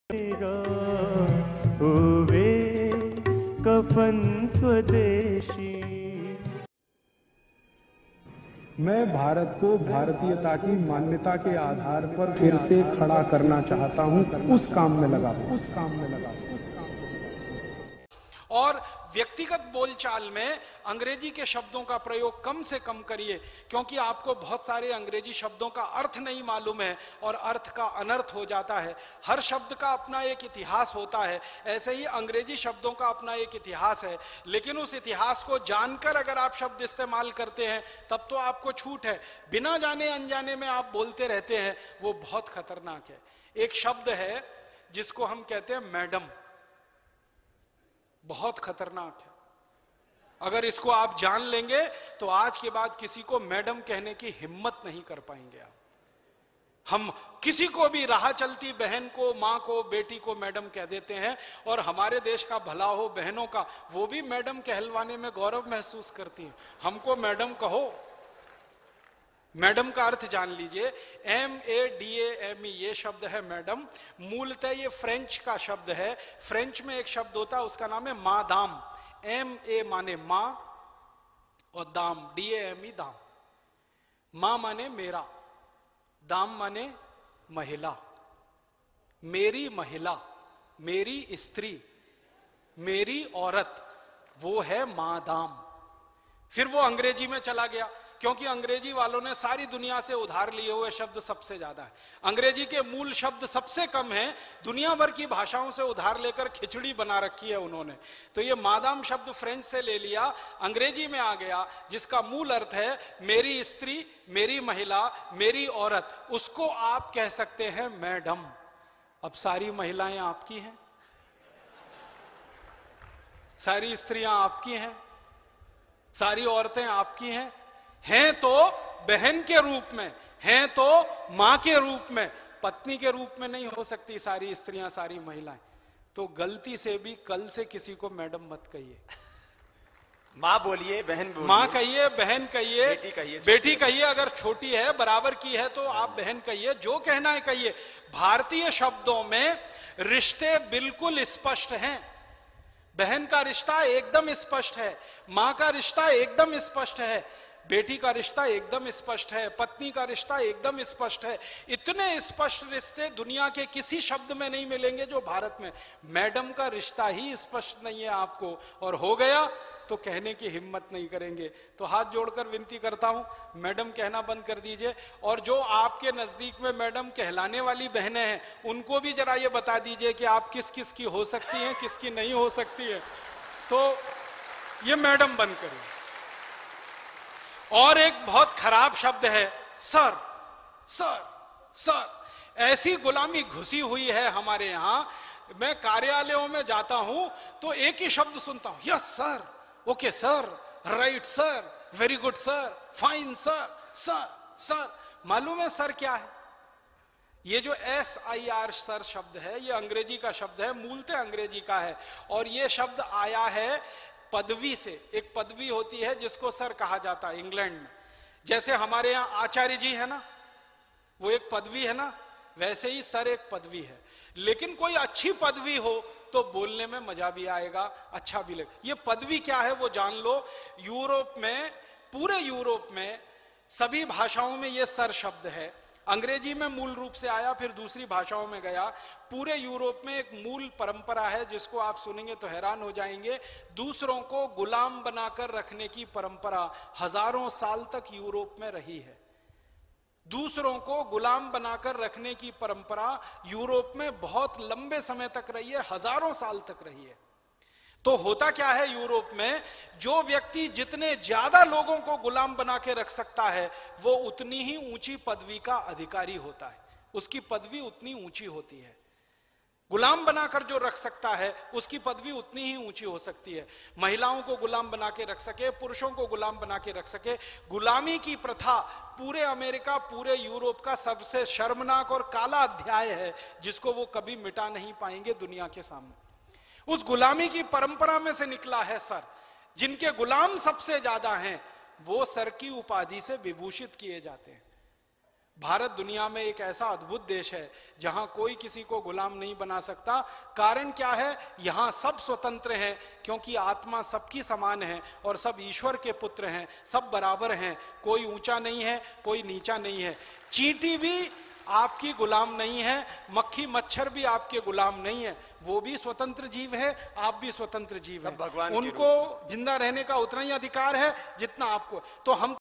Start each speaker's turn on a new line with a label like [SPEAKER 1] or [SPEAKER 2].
[SPEAKER 1] हुए कफन स्वदेशी।
[SPEAKER 2] मैं भारत को भारतीयता की मान्यता के आधार पर फिर से खड़ा करना चाहता हूं, उस काम में लगा
[SPEAKER 3] और व्यक्तिगत बोलचाल में अंग्रेजी के शब्दों का प्रयोग कम से कम करिए, क्योंकि आपको बहुत सारे अंग्रेजी शब्दों का अर्थ नहीं मालूम है और अर्थ का अनर्थ हो जाता है। हर शब्द का अपना एक इतिहास होता है, ऐसे ही अंग्रेजी शब्दों का अपना एक इतिहास है, लेकिन उस इतिहास को जानकर अगर आप शब्द इस्तेमाल करते हैं तब तो आपको छूट है। बिना जाने अनजाने में आप बोलते रहते हैं, वो बहुत खतरनाक है। एक शब्द है जिसको हम कहते हैं मैडम, बहुत खतरनाक है। अगर इसको आप जान लेंगे तो आज के बाद किसी को मैडम कहने की हिम्मत नहीं कर पाएंगे आप। हम किसी को भी राह चलती बहन को, मां को, बेटी को मैडम कह देते हैं, और हमारे देश का भला हो बहनों का, वो भी मैडम कहलवाने में गौरव महसूस करती हैं। हमको मैडम कहो। मैडम का अर्थ जान लीजिए, MADAME ये शब्द है मैडम। मूलतः ये फ्रेंच का शब्द है। फ्रेंच में एक शब्द होता है, उसका नाम है मादाम। MA माने मां और दाम DAME दाम। मां माने मेरा, दाम माने महिला। मेरी महिला, मेरी स्त्री, मेरी औरत, वो है मादाम। फिर वो अंग्रेजी में चला गया, क्योंकि अंग्रेजी वालों ने सारी दुनिया से उधार लिए हुए शब्द सबसे ज्यादा है। अंग्रेजी के मूल शब्द सबसे कम हैं, दुनिया भर की भाषाओं से उधार लेकर खिचड़ी बना रखी है उन्होंने। तो ये मादाम शब्द फ्रेंच से ले लिया, अंग्रेजी में आ गया, जिसका मूल अर्थ है मेरी स्त्री, मेरी महिला, मेरी औरत। उसको आप कह सकते हैं मैडम। अब सारी महिलाएं आपकी हैं, सारी स्त्रियां आपकी हैं, सारी औरतें आपकी हैं तो बहन के रूप में, हैं तो मां के रूप में, पत्नी के रूप में नहीं हो सकती सारी स्त्रियां, सारी महिलाएं। तो गलती से भी कल से किसी को मैडम मत कहिए।
[SPEAKER 4] मां बोलिए, बहन बोलिए,
[SPEAKER 3] मां कहिए, बहन कहिए, बेटी कहिए। अगर छोटी है, बराबर की है तो आप बहन कहिए, जो कहना है कहिए। भारतीय शब्दों में रिश्ते बिल्कुल स्पष्ट हैं। बहन का रिश्ता एकदम स्पष्ट है, मां का रिश्ता एकदम स्पष्ट है, बेटी का रिश्ता एकदम स्पष्ट है, पत्नी का रिश्ता एकदम स्पष्ट है। इतने स्पष्ट रिश्ते दुनिया के किसी शब्द में नहीं मिलेंगे जो भारत में। मैडम का रिश्ता ही स्पष्ट नहीं है आपको, और हो गया तो कहने की हिम्मत नहीं करेंगे। तो हाथ जोड़कर विनती करता हूं, मैडम कहना बंद कर दीजिए। और जो आपके नजदीक में मैडम कहलाने वाली बहनें हैं, उनको भी जरा ये बता दीजिए कि आप किस किस की हो सकती हैं, किसकी नहीं हो सकती है। तो ये मैडम बंद करिए। और एक बहुत खराब शब्द है सर। सर सर ऐसी गुलामी घुसी हुई है हमारे यहां। मैं कार्यालयों में जाता हूं तो एक ही शब्द सुनता हूं, yes sir, okay sir, right sir, very good sir, fine sir, sir sir. मालूम है सर क्या है? ये जो SIR सर शब्द है, ये अंग्रेजी का शब्द है, मूलतः अंग्रेजी का है। और ये शब्द आया है पदवी से। एक पदवी होती है जिसको सर कहा जाता है इंग्लैंड में। जैसे हमारे यहाँ आचार्य जी है ना, वो एक पदवी है ना, वैसे ही सर एक पदवी है। लेकिन कोई अच्छी पदवी हो तो बोलने में मजा भी आएगा, अच्छा भी लगेगा। ये पदवी क्या है वो जान लो। यूरोप में, पूरे यूरोप में सभी भाषाओं में ये सर शब्द है। अंग्रेजी में मूल रूप से आया, फिर दूसरी भाषाओं में गया। पूरे यूरोप में एक मूल परंपरा है जिसको आप सुनेंगे तो हैरान हो जाएंगे। दूसरों को गुलाम बनाकर रखने की परंपरा हजारों साल तक यूरोप में रही है। दूसरों को गुलाम बनाकर रखने की परंपरा यूरोप में बहुत लंबे समय तक रही है, हजारों साल तक रही है। तो होता क्या है यूरोप में, जो व्यक्ति जितने ज्यादा लोगों को गुलाम बना के रख सकता है, वो उतनी ही ऊंची पदवी का अधिकारी होता है, उसकी पदवी उतनी ऊंची होती है। गुलाम बनाकर जो रख सकता है उसकी पदवी उतनी ही ऊंची हो सकती है। महिलाओं को गुलाम बना के रख सके, पुरुषों को गुलाम बना के रख सके। गुलामी की प्रथा पूरे अमेरिका, पूरे यूरोप का सबसे शर्मनाक और काला अध्याय है, जिसको वो कभी मिटा नहीं पाएंगे दुनिया के सामने। उस गुलामी की परंपरा में से निकला है सर। जिनके गुलाम सबसे ज्यादा हैं वो सर की उपाधि से विभूषित किए जाते हैं। भारत दुनिया में एक ऐसा अद्भुत देश है जहां कोई किसी को गुलाम नहीं बना सकता। कारण क्या है? यहां सब स्वतंत्र हैं, क्योंकि आत्मा सबकी समान है और सब ईश्वर के पुत्र हैं, सब बराबर हैं, कोई ऊंचा नहीं है, कोई नीचा नहीं है। चींटी भी आपकी गुलाम नहीं है, मक्खी मच्छर भी आपके गुलाम नहीं है, वो भी स्वतंत्र जीव है, आप भी स्वतंत्र जीव हैं।
[SPEAKER 4] भगवान
[SPEAKER 3] उनको जिंदा रहने का उतना ही अधिकार है जितना आपको। तो हम